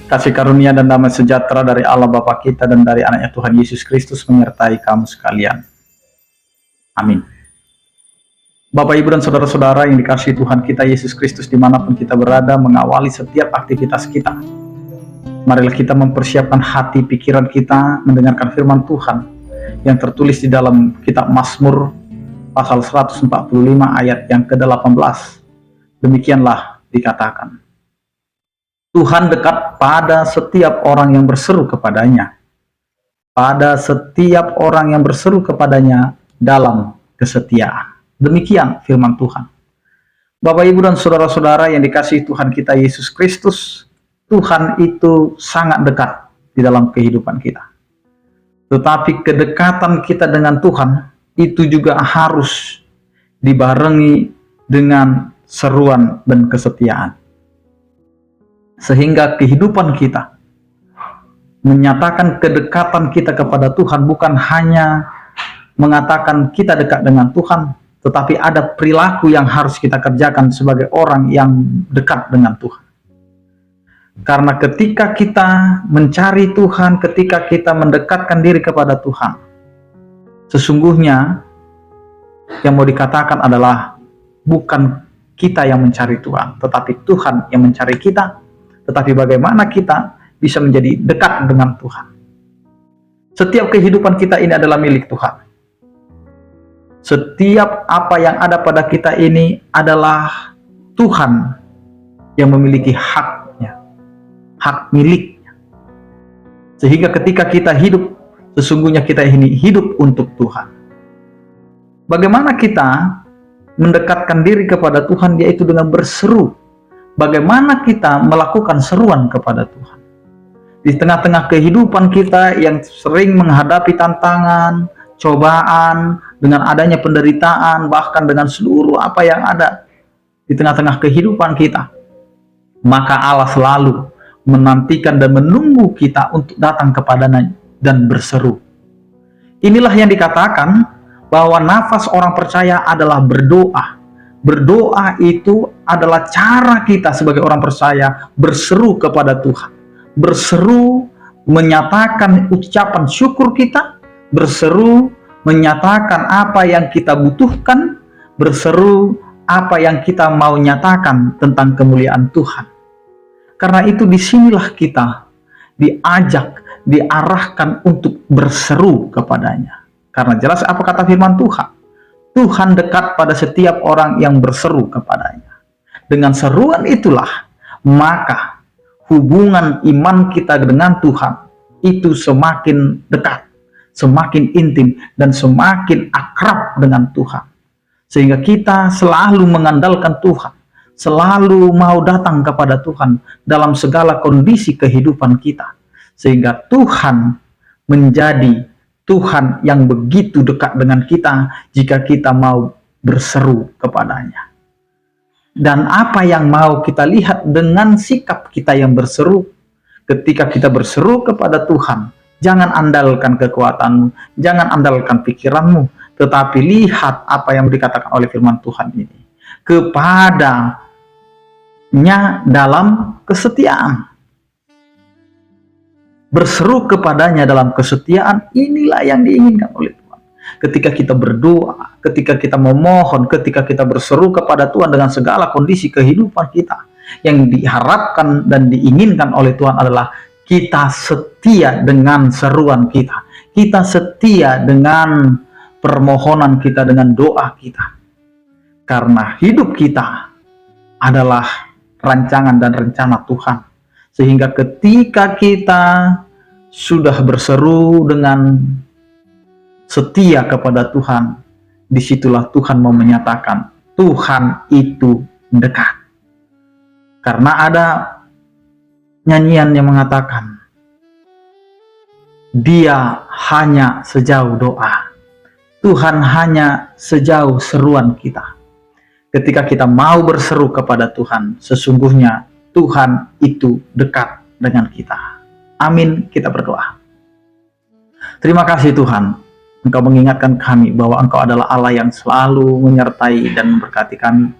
Kasih karunia dan damai sejahtera dari Allah Bapa kita dan dari anaknya Tuhan Yesus Kristus menyertai kamu sekalian. Amin. Bapak, Ibu, dan saudara-saudara yang dikasihi Tuhan kita Yesus Kristus, dimanapun kita berada, mengawali setiap aktivitas kita. Marilah kita mempersiapkan hati, pikiran kita, mendengarkan firman Tuhan yang tertulis di dalam kitab Mazmur pasal 145 ayat yang ke-18. Demikianlah dikatakan, Tuhan dekat pada setiap orang yang berseru kepadanya. Pada setiap orang yang berseru kepadanya dalam kesetiaan. Demikian firman Tuhan. Bapak, Ibu, dan saudara-saudara yang dikasihi Tuhan kita Yesus Kristus, Tuhan itu sangat dekat di dalam kehidupan kita. Tetapi kedekatan kita dengan Tuhan itu juga harus dibarengi dengan seruan dan kesetiaan. Sehingga kehidupan kita menyatakan kedekatan kita kepada Tuhan bukan hanya mengatakan kita dekat dengan Tuhan, tetapi ada perilaku yang harus kita kerjakan sebagai orang yang dekat dengan Tuhan. Karena ketika kita mencari Tuhan, ketika kita mendekatkan diri kepada Tuhan, sesungguhnya yang mau dikatakan adalah bukan kita yang mencari Tuhan, tetapi Tuhan yang mencari kita. Tetapi bagaimana kita bisa menjadi dekat dengan Tuhan. Setiap kehidupan kita ini adalah milik Tuhan. Setiap apa yang ada pada kita ini adalah Tuhan yang memiliki haknya, hak miliknya. Sehingga ketika kita hidup, sesungguhnya kita ini hidup untuk Tuhan. Bagaimana kita mendekatkan diri kepada Tuhan, yaitu dengan berseru. Bagaimana kita melakukan seruan kepada Tuhan di tengah-tengah kehidupan kita yang sering menghadapi tantangan, cobaan, dengan adanya penderitaan, bahkan dengan seluruh apa yang ada di tengah-tengah kehidupan kita. Maka Allah selalu menantikan dan menunggu kita untuk datang kepadanya dan berseru. Inilah yang dikatakan bahwa nafas orang percaya adalah berdoa. Berdoa itu adalah cara kita sebagai orang percaya berseru kepada Tuhan. Berseru menyatakan ucapan syukur kita, berseru menyatakan apa yang kita butuhkan, berseru apa yang kita mau nyatakan tentang kemuliaan Tuhan. Karena itu disinilah kita diajak, diarahkan untuk berseru kepadanya. Karena jelas apa kata firman Tuhan. Tuhan dekat pada setiap orang yang berseru kepadanya. Dengan seruan itulah, maka hubungan iman kita dengan Tuhan itu semakin dekat, semakin intim, dan semakin akrab dengan Tuhan. Sehingga kita selalu mengandalkan Tuhan, selalu mau datang kepada Tuhan dalam segala kondisi kehidupan kita. Sehingga Tuhan menjadi Tuhan yang begitu dekat dengan kita jika kita mau berseru kepadanya. Dan apa yang mau kita lihat dengan sikap kita yang berseru, ketika kita berseru kepada Tuhan, jangan andalkan kekuatanmu, jangan andalkan pikiranmu, tetapi lihat apa yang dikatakan oleh firman Tuhan ini. Kepadanya dalam kesetiaan. Berseru kepadanya dalam kesetiaan, inilah yang diinginkan oleh Tuhan. Ketika kita berdoa, ketika kita memohon, ketika kita berseru kepada Tuhan dengan segala kondisi kehidupan kita, yang diharapkan dan diinginkan oleh Tuhan adalah kita setia dengan seruan kita. Kita setia dengan permohonan kita, dengan doa kita. Karena hidup kita adalah rancangan dan rencana Tuhan. Sehingga ketika kita sudah berseru dengan setia kepada Tuhan, disitulah Tuhan mau menyatakan Tuhan itu dekat. Karena ada nyanyian yang mengatakan, Dia hanya sejauh doa, Tuhan hanya sejauh seruan kita. Ketika kita mau berseru kepada Tuhan, sesungguhnya Tuhan itu dekat dengan kita. Amin, kita berdoa. Terima kasih Tuhan, Engkau mengingatkan kami bahwa Engkau adalah Allah yang selalu menyertai dan memberkati kami,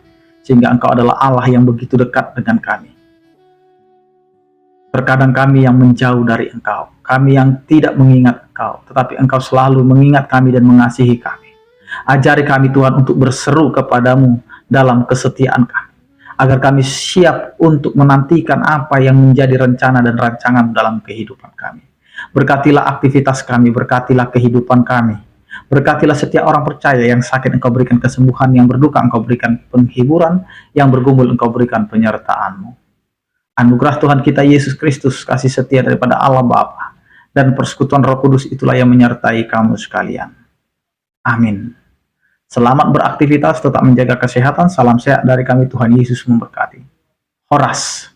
sehingga Engkau adalah Allah yang begitu dekat dengan kami. Terkadang kami yang menjauh dari Engkau, kami yang tidak mengingat Engkau, tetapi Engkau selalu mengingat kami dan mengasihi kami. Ajari kami Tuhan untuk berseru kepadamu dalam kesetiaan kami, agar kami siap untuk menantikan apa yang menjadi rencana dan rancangan dalam kehidupan kami. Berkatilah aktivitas kami, berkatilah kehidupan kami, berkatilah setiap orang percaya yang sakit Engkau berikan kesembuhan, yang berduka Engkau berikan penghiburan, yang bergumul Engkau berikan penyertaan-Mu. Anugerah Tuhan kita Yesus Kristus, kasih setia daripada Allah Bapa, dan persekutuan Roh Kudus itulah yang menyertai kamu sekalian. Amin. Selamat beraktivitas, tetap menjaga kesehatan. Salam sehat dari kami, Tuhan Yesus memberkati. Horas.